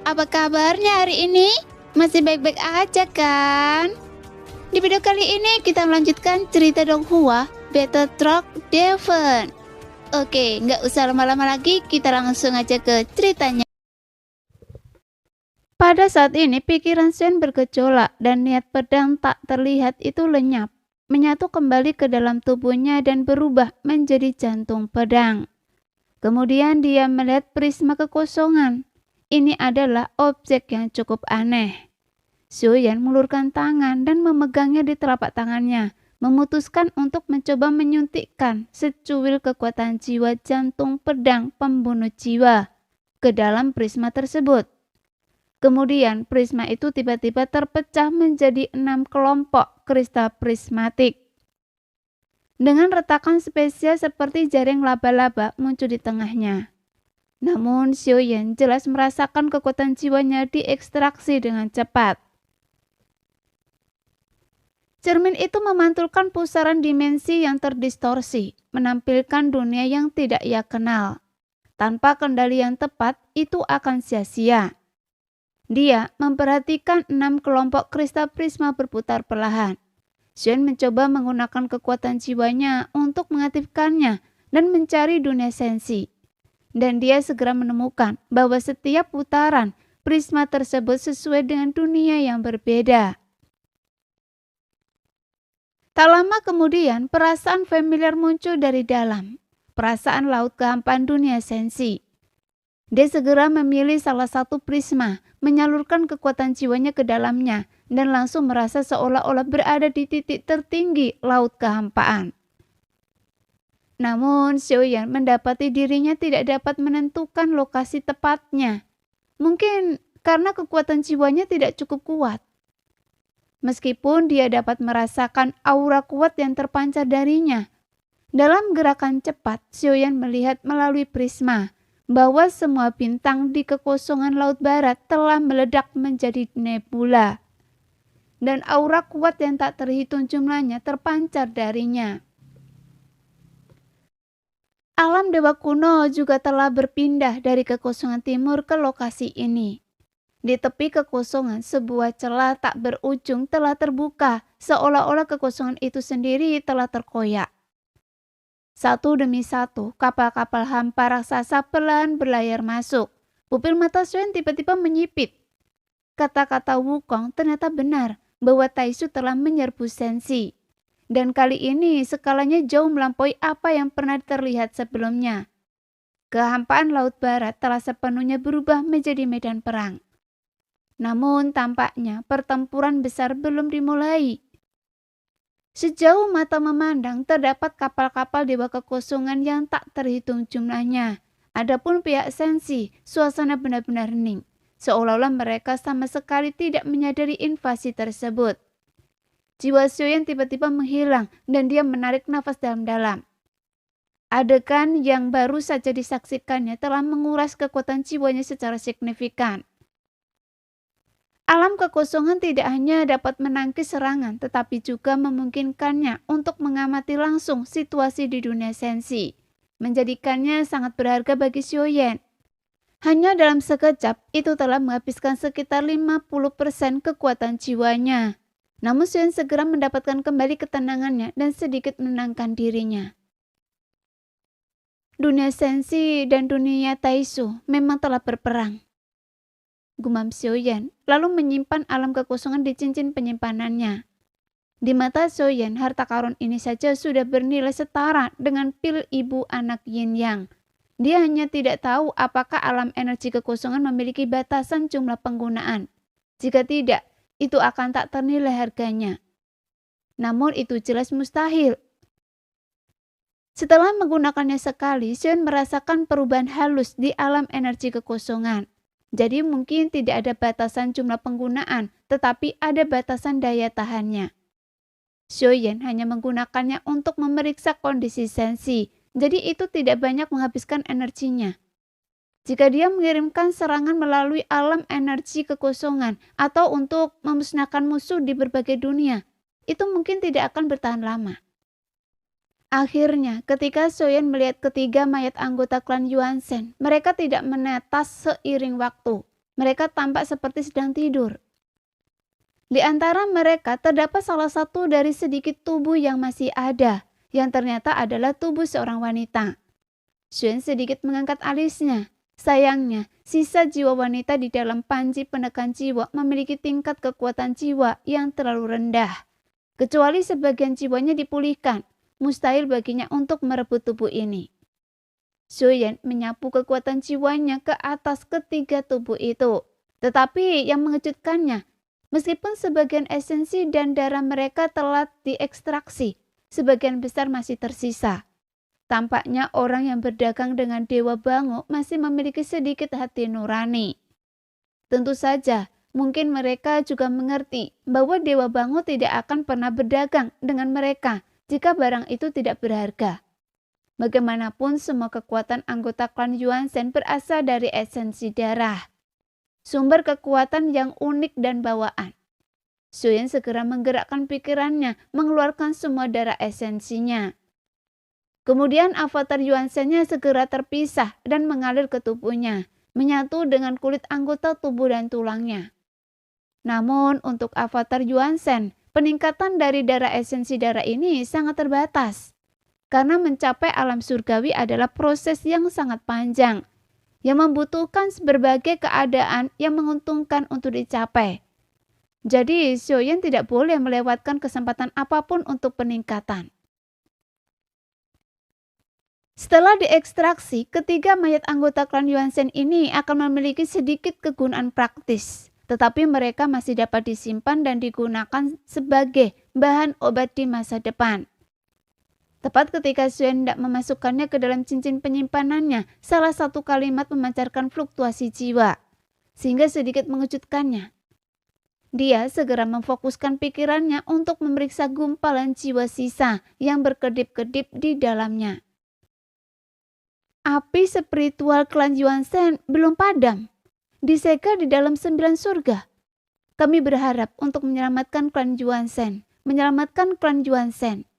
Apa kabarnya hari ini? Masih baik-baik aja kan? Di video kali ini kita melanjutkan cerita Donghua, Battle Truck Devon. Oke, nggak usah lama-lama lagi, kita langsung aja ke ceritanya. Pada saat ini pikiran Shen bergejolak dan niat pedang tak terlihat itu lenyap, menyatu kembali ke dalam tubuhnya dan berubah menjadi jantung pedang. Kemudian dia melihat prisma kekosongan. Ini adalah objek yang cukup aneh. Xiaoyan mengulurkan tangan dan memegangnya di telapak tangannya, memutuskan untuk mencoba menyuntikkan secuil kekuatan jiwa jantung pedang pembunuh jiwa ke dalam prisma tersebut. Kemudian prisma itu tiba-tiba terpecah menjadi 6 kelompok kristal prismatik. Dengan retakan spesial seperti jaring laba-laba muncul di tengahnya. Namun Xiaoyan jelas merasakan kekuatan jiwanya diekstraksi dengan cepat. Cermin itu memantulkan pusaran dimensi yang terdistorsi, menampilkan dunia yang tidak ia kenal. Tanpa kendali yang tepat, itu akan sia-sia. Dia memperhatikan 6 kelompok kristal prisma berputar perlahan. Shen mencoba menggunakan kekuatan jiwanya untuk mengaktifkannya dan mencari dunia sensi. Dan dia segera menemukan bahwa setiap putaran prisma tersebut sesuai dengan dunia yang berbeda. Tak lama kemudian, perasaan familiar muncul dari dalam. Perasaan laut kehampaan dunia sensi. Dia segera memilih salah satu prisma, menyalurkan kekuatan jiwanya ke dalamnya, dan langsung merasa seolah-olah berada di titik tertinggi laut kehampaan. Namun, Xiaoyan mendapati dirinya tidak dapat menentukan lokasi tepatnya. Mungkin karena kekuatan jiwanya tidak cukup kuat. Meskipun dia dapat merasakan aura kuat yang terpancar darinya. Dalam gerakan cepat, Xiaoyan melihat melalui prisma bahwa semua bintang di kekosongan laut barat telah meledak menjadi nebula. Dan aura kuat yang tak terhitung jumlahnya terpancar darinya. Alam dewa kuno juga telah berpindah dari kekosongan timur ke lokasi ini. Di tepi kekosongan, sebuah celah tak berujung telah terbuka, seolah-olah kekosongan itu sendiri telah terkoyak. Satu demi satu, kapal-kapal hampa raksasa perlahan berlayar masuk. Pupil mata Shen tiba-tiba menyipit. Kata-kata Wukong ternyata benar bahwa Taisu telah menyerbu Sensi. Dan kali ini skalanya jauh melampaui apa yang pernah terlihat sebelumnya. Kehampaan laut barat telah sepenuhnya berubah menjadi medan perang. Namun tampaknya pertempuran besar belum dimulai. Sejauh mata memandang terdapat kapal-kapal di bawah kekosongan yang tak terhitung jumlahnya. Adapun pihak Sensi, suasana benar-benar hening. Seolah-olah mereka sama sekali tidak menyadari invasi tersebut. Jiwa Xiaoyan tiba-tiba menghilang dan dia menarik nafas dalam-dalam. Adegan yang baru saja disaksikannya telah menguras kekuatan jiwanya secara signifikan. Alam kekosongan tidak hanya dapat menangkis serangan, tetapi juga memungkinkannya untuk mengamati langsung situasi di dunia sensi, menjadikannya sangat berharga bagi Xiaoyan. Hanya dalam sekejap, itu telah menghabiskan sekitar 50% kekuatan jiwanya. Namun Xiaoyan segera mendapatkan kembali ketenangannya dan sedikit menenangkan dirinya. Dunia sensi dan dunia Taisu memang telah berperang. Gumam Xiaoyan, lalu menyimpan alam kekosongan di cincin penyimpanannya. Di mata Xiaoyan, harta karun ini saja sudah bernilai setara dengan pil ibu anak Yin Yang. Dia hanya tidak tahu apakah alam energi kekosongan memiliki batasan jumlah penggunaan. Jika tidak, itu akan tak ternilai harganya. Namun itu jelas mustahil. Setelah menggunakannya sekali, Xiaoyan merasakan perubahan halus di alam energi kekosongan. Jadi mungkin tidak ada batasan jumlah penggunaan, tetapi ada batasan daya tahannya. Xiaoyan hanya menggunakannya untuk memeriksa kondisi sensi, jadi itu tidak banyak menghabiskan energinya. Jika dia mengirimkan serangan melalui alam energi kekosongan atau untuk memusnahkan musuh di berbagai dunia, itu mungkin tidak akan bertahan lama. Akhirnya, ketika Xiaoyan melihat ketiga mayat anggota klan Yuan Shen, mereka tidak menetas seiring waktu. Mereka tampak seperti sedang tidur. Di antara mereka terdapat salah satu dari sedikit tubuh yang masih ada, yang ternyata adalah tubuh seorang wanita. Xuan sedikit mengangkat alisnya. Sayangnya, sisa jiwa wanita di dalam panji penekan jiwa memiliki tingkat kekuatan jiwa yang terlalu rendah. Kecuali sebagian jiwanya dipulihkan, mustahil baginya untuk merebut tubuh ini. Xuan menyapu kekuatan jiwanya ke atas ketiga tubuh itu. Tetapi yang mengejutkannya, meskipun sebagian esensi dan darah mereka telah diekstraksi, sebagian besar masih tersisa. Tampaknya orang yang berdagang dengan Dewa Bango masih memiliki sedikit hati nurani. Tentu saja, mungkin mereka juga mengerti bahwa Dewa Bango tidak akan pernah berdagang dengan mereka jika barang itu tidak berharga. Bagaimanapun semua kekuatan anggota klan Yuanzhen berasal dari esensi darah. Sumber kekuatan yang unik dan bawaan. Xuan segera menggerakkan pikirannya, mengeluarkan semua darah esensinya. Kemudian avatar Yuanzhen-nya segera terpisah dan mengalir ke tubuhnya, menyatu dengan kulit anggota tubuh dan tulangnya. Namun untuk avatar Yuanzhen, peningkatan dari darah esensi darah ini sangat terbatas. Karena mencapai alam surgawi adalah proses yang sangat panjang, yang membutuhkan berbagai keadaan yang menguntungkan untuk dicapai. Jadi, Xiaoyan tidak boleh melewatkan kesempatan apapun untuk peningkatan. Setelah diekstraksi, ketiga mayat anggota klan Yuanzhen ini akan memiliki sedikit kegunaan praktis, tetapi mereka masih dapat disimpan dan digunakan sebagai bahan obat di masa depan. Tepat ketika Xuan hendak memasukkannya ke dalam cincin penyimpanannya, salah satu kalimat memancarkan fluktuasi jiwa, sehingga sedikit mengejutkannya. Dia segera memfokuskan pikirannya untuk memeriksa gumpalan jiwa sisa yang berkedip-kedip di dalamnya. Api spiritual klan Yuanzhen belum padam, disegel di dalam 9 surga. Kami berharap untuk menyelamatkan klan Yuanzhen, menyelamatkan klan Yuanzhen.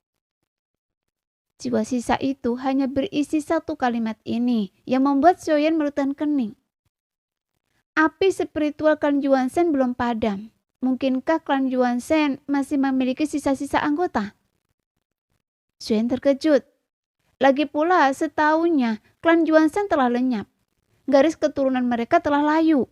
Jiwa sisa itu hanya berisi satu kalimat ini yang membuat Xiaoyan merutan kening. Api spiritual klan Yuanzhen belum padam. Mungkinkah klan Yuanzhen masih memiliki sisa-sisa anggota? Xiaoyan terkejut. Lagi pula setahunya klan Yuanzhen telah lenyap. Garis keturunan mereka telah layu.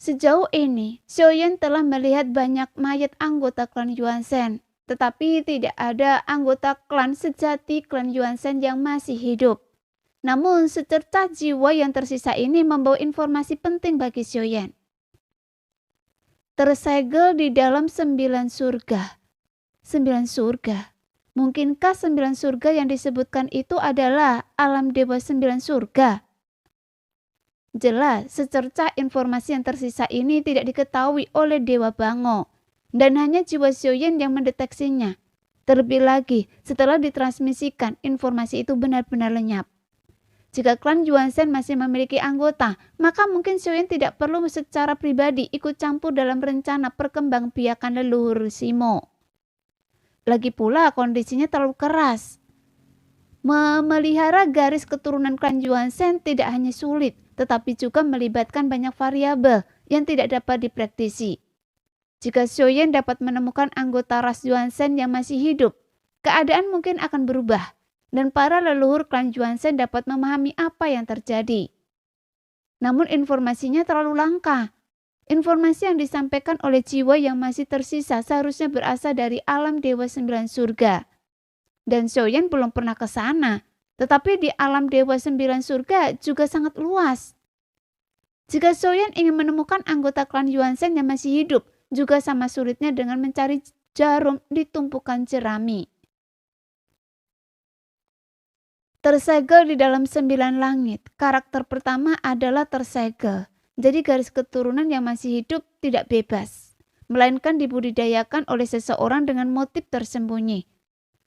Sejauh ini, Xiaoyan telah melihat banyak mayat anggota klan Yuanzhen, tetapi tidak ada anggota klan sejati klan Yuanzhen yang masih hidup. Namun secercah jiwa yang tersisa ini membawa informasi penting bagi Xiaoyan. Tersegel di dalam 9 surga. 9 surga. Mungkinkah 9 surga yang disebutkan itu adalah alam dewa 9 surga? Jelas, secercah informasi yang tersisa ini tidak diketahui oleh Dewa Bango, dan hanya jiwa Xiaoyan yang mendeteksinya. Terlebih lagi, setelah ditransmisikan, informasi itu benar-benar lenyap. Jika klan Yuanzhen masih memiliki anggota, maka mungkin Xiaoyan tidak perlu secara pribadi ikut campur dalam rencana perkembangbiakan leluhur Simo. Lagi pula kondisinya terlalu keras. Memelihara garis keturunan klan Yuanzhen tidak hanya sulit, tetapi juga melibatkan banyak variabel yang tidak dapat dipraktisi. Jika Xiaoyan dapat menemukan anggota ras Yuanzhen yang masih hidup, keadaan mungkin akan berubah, dan para leluhur klan Yuanzhen dapat memahami apa yang terjadi. Namun informasinya terlalu langka. Informasi yang disampaikan oleh jiwa yang masih tersisa seharusnya berasal dari alam Dewa 9 Surga. Dan Xiaoyan belum pernah ke sana, tetapi di alam Dewa 9 Surga juga sangat luas. Jika Xiaoyan ingin menemukan anggota klan Yuanzhen yang masih hidup, juga sama sulitnya dengan mencari jarum di tumpukan jerami. Tersegel di dalam 9 langit, karakter pertama adalah tersegel. Jadi garis keturunan yang masih hidup tidak bebas, melainkan dibudidayakan oleh seseorang dengan motif tersembunyi.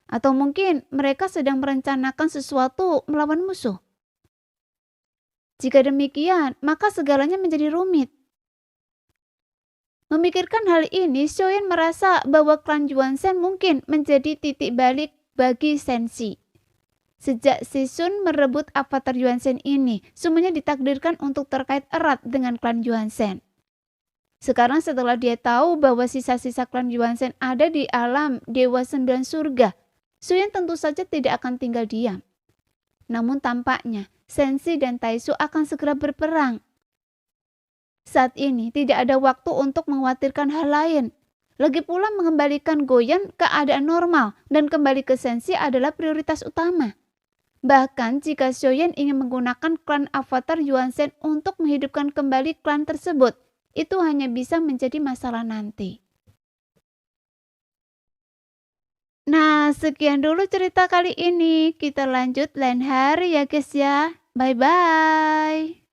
Atau mungkin mereka sedang merencanakan sesuatu melawan musuh. Jika demikian, maka segalanya menjadi rumit. Memikirkan hal ini, Xiaoyan merasa bahwa klan Yuanzhen mungkin menjadi titik balik bagi Senshi. Sejak si Sun merebut avatar Yuansen ini, semuanya ditakdirkan untuk terkait erat dengan klan Yuansen. Sekarang setelah dia tahu bahwa sisa-sisa klan Yuansen ada di alam Dewa Sembilan Surga, Suyen tentu saja tidak akan tinggal diam. Namun tampaknya Sensi dan Taisu akan segera berperang. Saat ini tidak ada waktu untuk mengkhawatirkan hal lain. Lagi pula mengembalikan Goyan keadaan normal dan kembali ke Sensi adalah prioritas utama. Bahkan jika Shoyen ingin menggunakan klan avatar Yuansen untuk menghidupkan kembali klan tersebut, itu hanya bisa menjadi masalah nanti. Nah, sekian dulu cerita kali ini. Kita lanjut lain hari ya guys ya. Bye-bye.